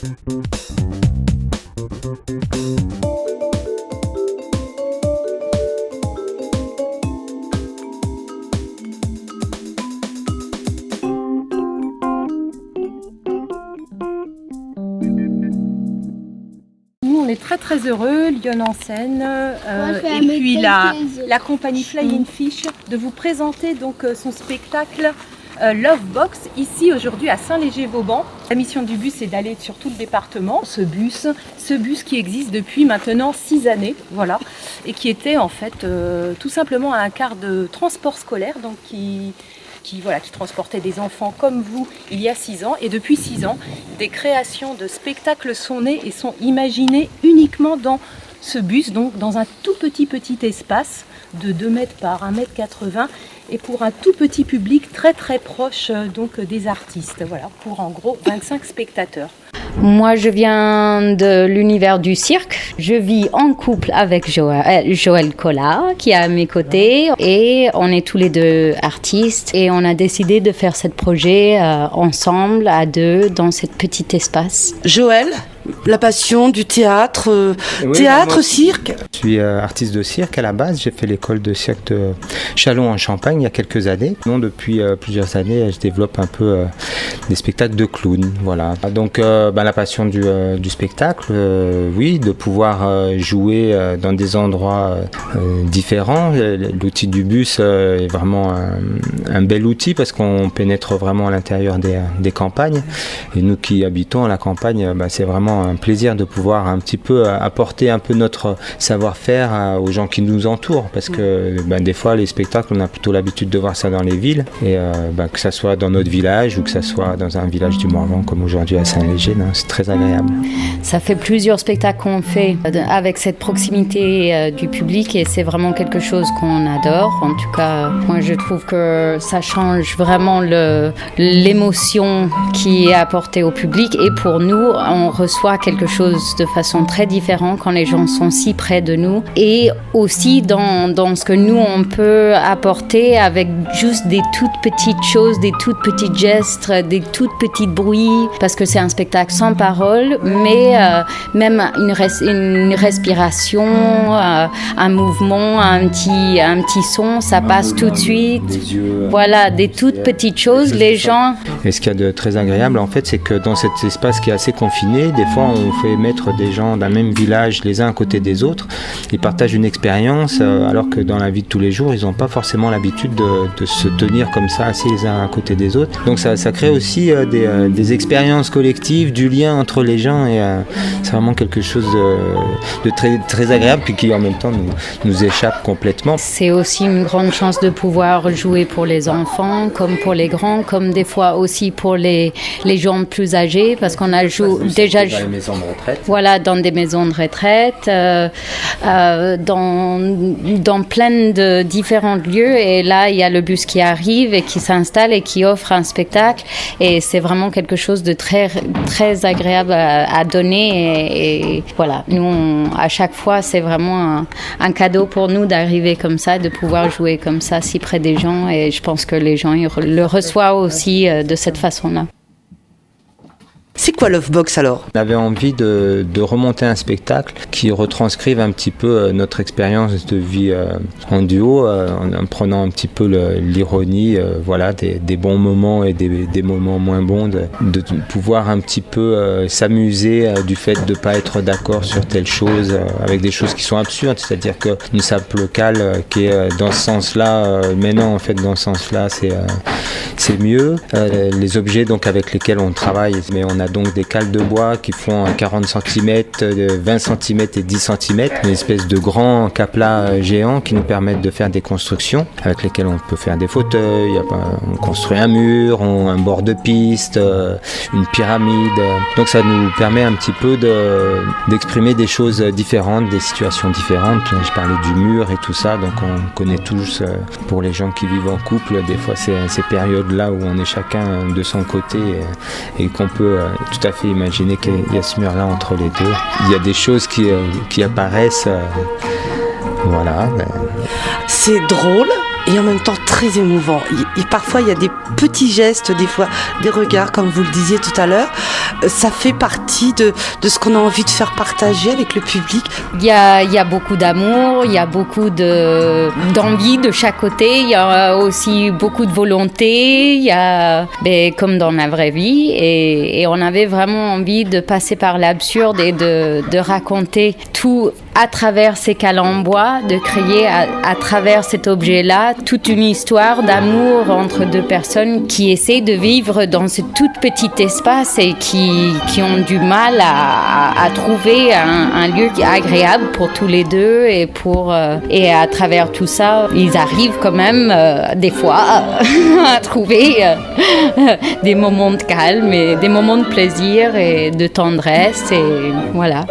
On est très très heureux, Lyon en Seine, et puis la compagnie Flying Fish, de vous présenter donc son spectacle Love Box, ici aujourd'hui à Saint-Léger-Vauban. La mission du bus est d'aller sur tout le département. Ce bus qui existe depuis maintenant 6 années, voilà, et qui était en fait tout simplement un car de transport scolaire, donc qui transportait des enfants comme vous il y a 6 ans. Et depuis 6 ans, des créations de spectacles sont nées et sont imaginées uniquement dans ce bus, donc dans un tout petit espace de 2 mètres par 1,80 m et pour un tout petit public très très proche donc des artistes. Voilà, pour en gros 25 spectateurs. Moi, je viens de l'univers du cirque. Je vis en couple avec Joël Collard, qui est à mes côtés. Et on est tous les deux artistes. Et on a décidé de faire ce projet ensemble, à deux, dans ce petit espace. Joël, la passion du théâtre, cirque. Je suis artiste de cirque à la base. J'ai fait l'école de cirque de Châlons en Champagne il y a quelques années. Non, depuis plusieurs années, je développe un peu des spectacles de clown. Voilà. Donc, la passion du spectacle, oui, de pouvoir jouer dans des endroits différents. L'outil du bus est vraiment un bel outil parce qu'on pénètre vraiment à l'intérieur des campagnes. Et nous qui habitons à la campagne, c'est vraiment un plaisir de pouvoir un petit peu apporter un peu notre savoir-faire aux gens qui nous entourent. Parce que des fois, les spectacles, on a plutôt l'habitude de voir ça dans les villes. Et que ça soit dans notre village ou que ça soit dans un village du Morvan comme aujourd'hui à Saint-Léger, c'est très agréable. Ça fait plusieurs spectacles qu'on fait avec cette proximité du public et c'est vraiment quelque chose qu'on adore. En tout cas, moi je trouve que ça change vraiment l'émotion qui est apportée au public et pour nous, on reçoit quelque chose de façon très différente quand les gens sont si près de nous et aussi dans ce que nous on peut apporter avec juste des toutes petites choses, des toutes petites gestes, des toutes petites bruits parce que c'est un spectacle sans parole, mais même une respiration, un mouvement, un petit son, ça passe tout de suite. Des yeux, voilà, des toutes petites choses, les gens... Et ce qu'il y a de très agréable, en fait, c'est que dans cet espace qui est assez confiné, des fois, on fait mettre des gens d'un même village les uns à côté des autres. Ils partagent une expérience, alors que dans la vie de tous les jours, ils n'ont pas forcément l'habitude de se tenir comme ça, assis les uns à côté des autres. Donc ça crée aussi des expériences collectives, du lien entre les gens et c'est vraiment quelque chose de très, très agréable puis qui en même temps nous échappe complètement. C'est aussi une grande chance de pouvoir jouer pour les enfants comme pour les grands, comme des fois aussi pour les gens plus âgés parce qu'on a déjà dans les maisons de retraite. Voilà, dans des maisons de retraite, dans plein de différents lieux et là il y a le bus qui arrive et qui s'installe et qui offre un spectacle et c'est vraiment quelque chose de très, très agréable à donner et voilà, nous à chaque fois c'est vraiment un cadeau pour nous d'arriver comme ça, de pouvoir jouer comme ça si près des gens et je pense que les gens ils le reçoivent aussi de cette façon-là. C'est quoi Lovebox alors ? On avait envie de remonter un spectacle qui retranscrive un petit peu notre expérience de vie en duo, en prenant un petit peu l'ironie, des bons moments et des moments moins bons, de pouvoir un petit peu s'amuser du fait de ne pas être d'accord sur telle chose, avec des choses qui sont absurdes, c'est-à-dire qu'une simple cale qui est dans ce sens-là, mais non en fait dans ce sens-là c'est mieux. Les objets donc avec lesquels on travaille, mais on a donc des cales de bois qui font 40 cm, 20 cm et 10 cm, une espèce de grands caplas géants qui nous permettent de faire des constructions avec lesquelles on peut faire des fauteuils, on construit un mur, un bord de piste, une pyramide. Donc ça nous permet un petit peu d'exprimer des choses différentes, des situations différentes. Je parlais du mur et tout ça, donc on connaît tous, pour les gens qui vivent en couple, des fois c'est ces périodes-là où on est chacun de son côté et qu'on peut tout à fait imaginer qu'il y a ce mur-là entre les deux. Il y a des choses qui apparaissent. Voilà. C'est drôle, et en même temps très émouvant. Parfois, il y a des petits gestes, des fois des regards, comme vous le disiez tout à l'heure. Ça fait partie de ce qu'on a envie de faire partager avec le public. Il y a beaucoup d'amour, il y a beaucoup d'envie de chaque côté, il y a aussi beaucoup de volonté, il y a comme dans la vraie vie, et on avait vraiment envie de passer par l'absurde et de raconter tout à travers ces câlins en bois, de créer à travers cet objet-là toute une histoire d'amour entre deux personnes qui essaient de vivre dans ce tout petit espace et qui ont du mal à trouver un lieu agréable pour tous les deux, et à travers tout ça, ils arrivent quand même des fois à trouver des moments de calme et des moments de plaisir et de tendresse, et voilà.